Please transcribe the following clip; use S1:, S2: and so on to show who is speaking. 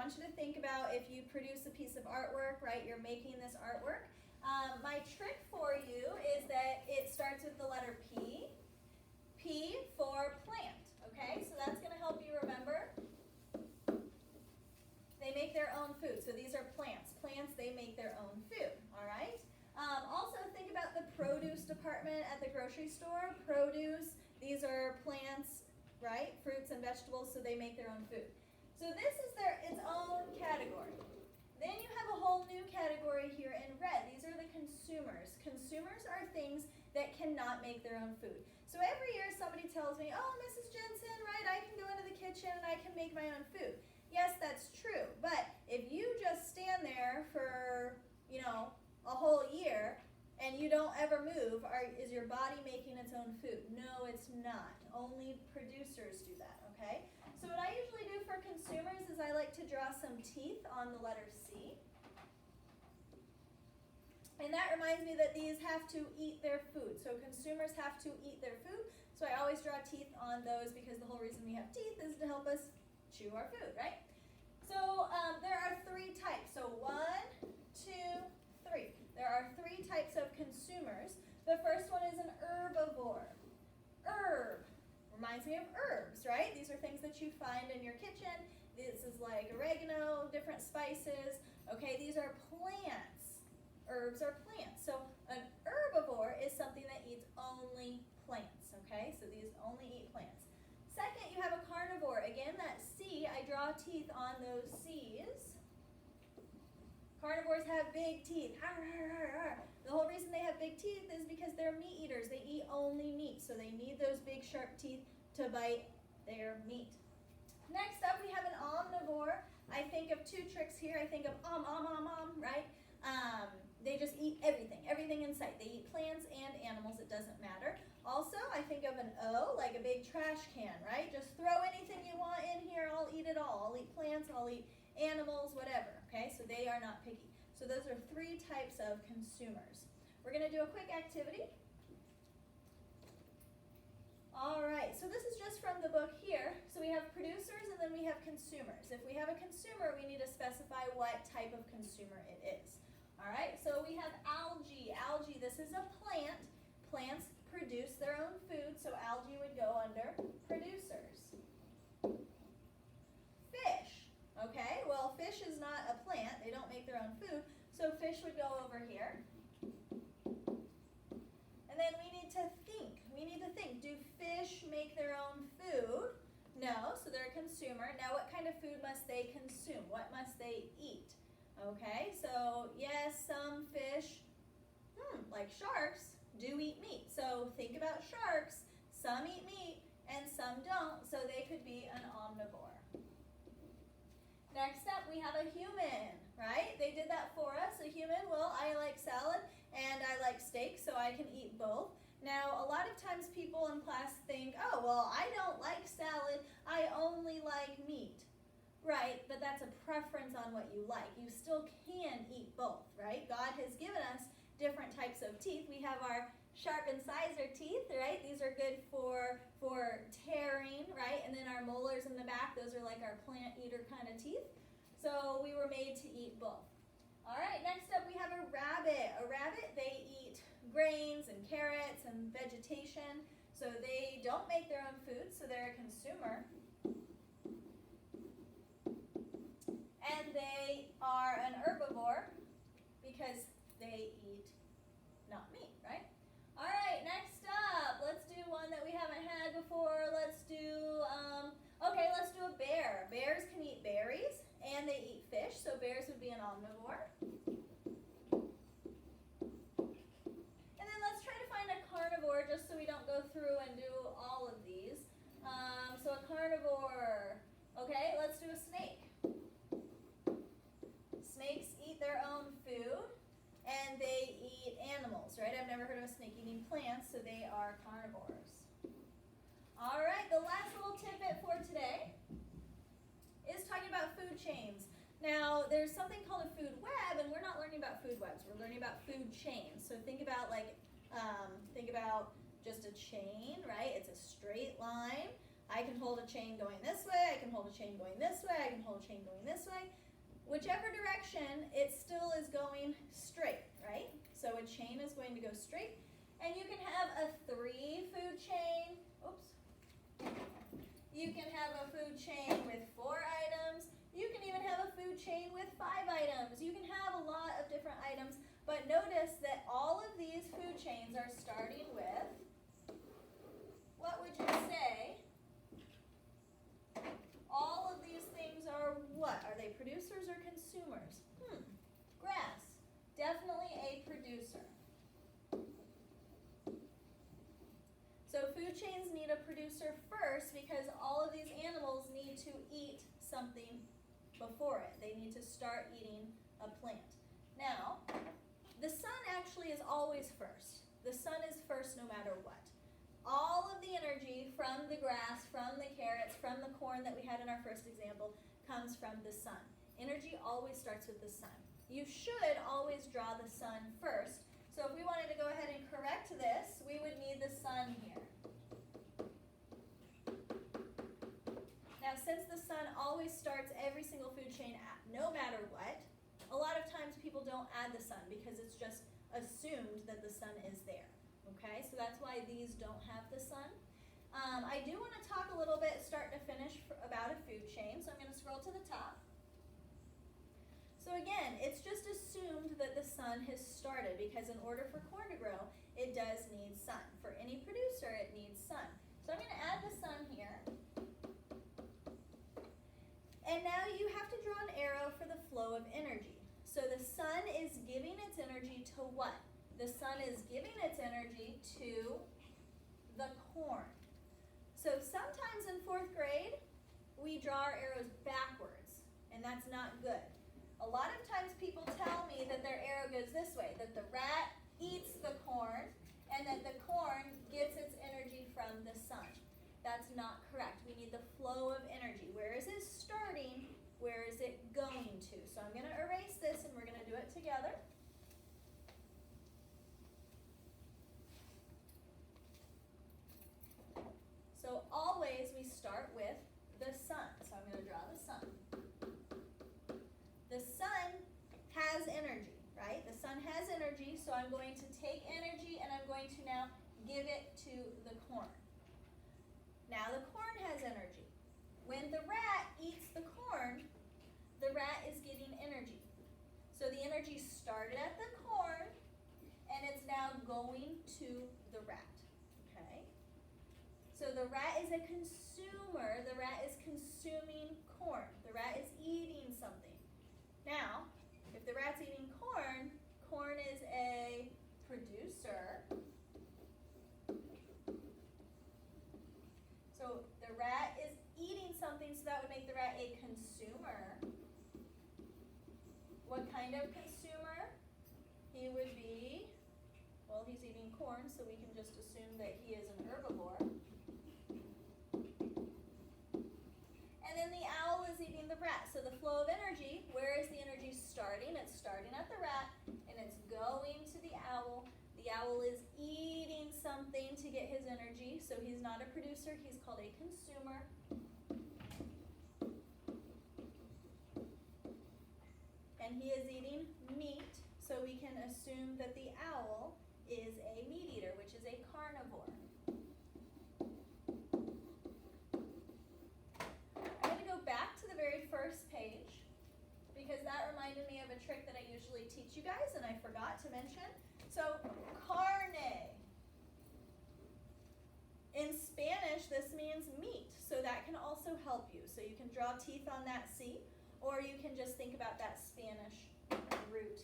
S1: want you to think about if you produce a piece of artwork, right? You're making this artwork. My trick for you is that it starts with the letter P. P for plant, okay? So that's going to help you remember. They make their own food. So these are plants. Plants, they make their own food, all right? Also, think about the produce department at the grocery store. Produce, these are plants, right? Fruits and vegetables, so they make their own food. So this is its own category. Then you have a whole new category here in red. These are the consumers. Consumers are things that cannot make their own food. So every year somebody tells me, oh, Mrs. Jensen, right, I can go into the kitchen and I can make my own food. Yes, that's true. But if you just stand there for, a whole year and you don't ever move, is your body making its own food? No, it's not. Only producers do that, okay? So what I usually do for consumers is I like to draw some teeth on the letter C. And that reminds me that these have to eat their food. So consumers have to eat their food. So I always draw teeth on those because the whole reason we have teeth is to help us chew our food, right? So there are three types. So 1, 2, 3. There are three types of consumers. The first one is an herbivore. Herb reminds me of herbs, right? These are things that you find in your kitchen. This is like oregano, different spices. Okay, these are plants. Herbs are plants. So an herbivore is something that eats only plants, okay? So these only eat plants. Second, you have a carnivore. Again, that C, I draw teeth on those C's. Carnivores have big teeth. The whole reason they have big teeth is because they're meat eaters. They eat only meat, so they need those big sharp teeth to bite their meat. Next up, we have an omnivore. I think of two tricks here. I think of right? They just eat everything in sight. They eat plants and animals, it doesn't matter. Also, I think of an O, like a big trash can, right? Just throw anything you want in here, I'll eat it all. I'll eat plants, I'll eat animals, whatever, okay? So they are not picky. So those are three types of consumers. We're going to do a quick activity. All right, so this is just from the book here. So we have producers and then we have consumers. If we have a consumer, we need to specify what type of consumer it is. All right, so we have algae. Algae, this is a plant. Plants produce their own food, so algae would go under producers. Fish, okay, well, fish is not a plant. They don't make their own food, so fish would go over here. And then we need to think. Do fish make their own food? No, so they're a consumer. Now, what kind of food must they consume? What must they eat? Okay, so yes, some fish, like sharks, do eat meat. So think about sharks. Some eat meat and some don't, so they could be an omnivore. Next up, we have a human, right? They did that for us. A human, well, I like salad and I like steak, so I can eat both. Now, a lot of times people in class think, oh, well, I don't like salad, I only like meat. Right, but that's a preference on what you like. You still can eat both, right? God has given us different types of teeth. We have our sharp incisor teeth, right? These are good for tearing, right? And then our molars in the back, those are like our plant eater kind of teeth. So we were made to eat both. All right, next up we have a rabbit. A rabbit, they eat grains and carrots and vegetation. So they don't make their own food, so they're a consumer. And they are an herbivore because they eat not meat, right? All right, next up, let's do one that we haven't had before. Let's do a bear. Bears can eat berries and they eat fish, so bears would be an omnivore. And then let's try to find a carnivore just so we don't go through and do all of these. So a carnivore, okay, let's do a snake. Snakes eat their own food, and they eat animals, right? I've never heard of a snake eating plants, so they are carnivores. All right, the last little tidbit for today is talking about food chains. Now, there's something called a food web, and we're not learning about food webs. We're learning about food chains. So think about just a chain, right? It's a straight line. I can hold a chain going this way, I can hold a chain going this way, I can hold a chain going this way. Whichever direction, it still is going straight, right? So a chain is going to go straight. And you can have a 3-food chain. Oops. You can have a food chain with 4 items. You can even have a food chain with 5 items. You can have a lot of different items. But notice that all of these food chains are starting with, what would you say? All of these things are what? Are they producers or consumers? Grass. Definitely a producer. So food chains need a producer first because all of these animals need to eat something before it. They need to start eating a plant. Now, the sun actually is always first. The sun is first no matter what. All of the energy from the grass, from the carrots, from the corn that we had in our first example comes from the sun. Energy always starts with the sun. You should always draw the sun first. So if we wanted to go ahead and correct this, we would need the sun here. Now since the sun always starts every single food chain no matter what, a lot of times people don't add the sun because it's just assumed that the sun is there. Okay, so that's why these don't have the sun. I do want to talk a little bit, start to finish, about a food chain. So I'm going to scroll to the top. So again, it's just assumed that the sun has started because in order for corn to grow, it does need sun. For any producer, it needs sun. So I'm going to add the sun here. And now you have to draw an arrow for the flow of energy. So the sun is giving its energy to what? The sun is giving its energy to the corn. So sometimes in 4th grade, we draw our arrows backwards, and that's not good. A lot of times people tell me that their arrow goes this way, that the rat eats the corn, and that the corn gets its energy from the sun. That's not correct. We need the flow of energy. Where is it starting? Where is it going to? So I'm going to erase this, and we're going to do it together. So always we start with the sun. So I'm going to draw the sun. The sun has energy, right? The sun has energy, so I'm going to take energy and I'm going to now give it to the corn. Now the corn has energy. When the rat eats the corn, the rat is getting energy. So the energy started at the corn and it's now going to the rat. So the rat is a consumer. The rat is consuming corn. The rat is eating something. Now, if the rat's eating corn, corn is a producer. So the rat is eating something, so that would make the rat a consumer. What kind of consumer? He would be, well, he's eating corn, so we can just assume that he is an herbivore. And then the owl is eating the rat. So the flow of energy, where is the energy starting? It's starting at the rat, and it's going to the owl. The owl is eating something to get his energy, so he's not a producer, he's called a consumer. And he is eating meat, so we can assume that the owl is a meat eater, which is a carnivore. I'm going to go back to the very first page because that reminded me of a trick that I usually teach you guys and I forgot to mention. So, carne. In Spanish, this means meat, so that can also help you. So you can draw teeth on that C, or you can just think about that Spanish root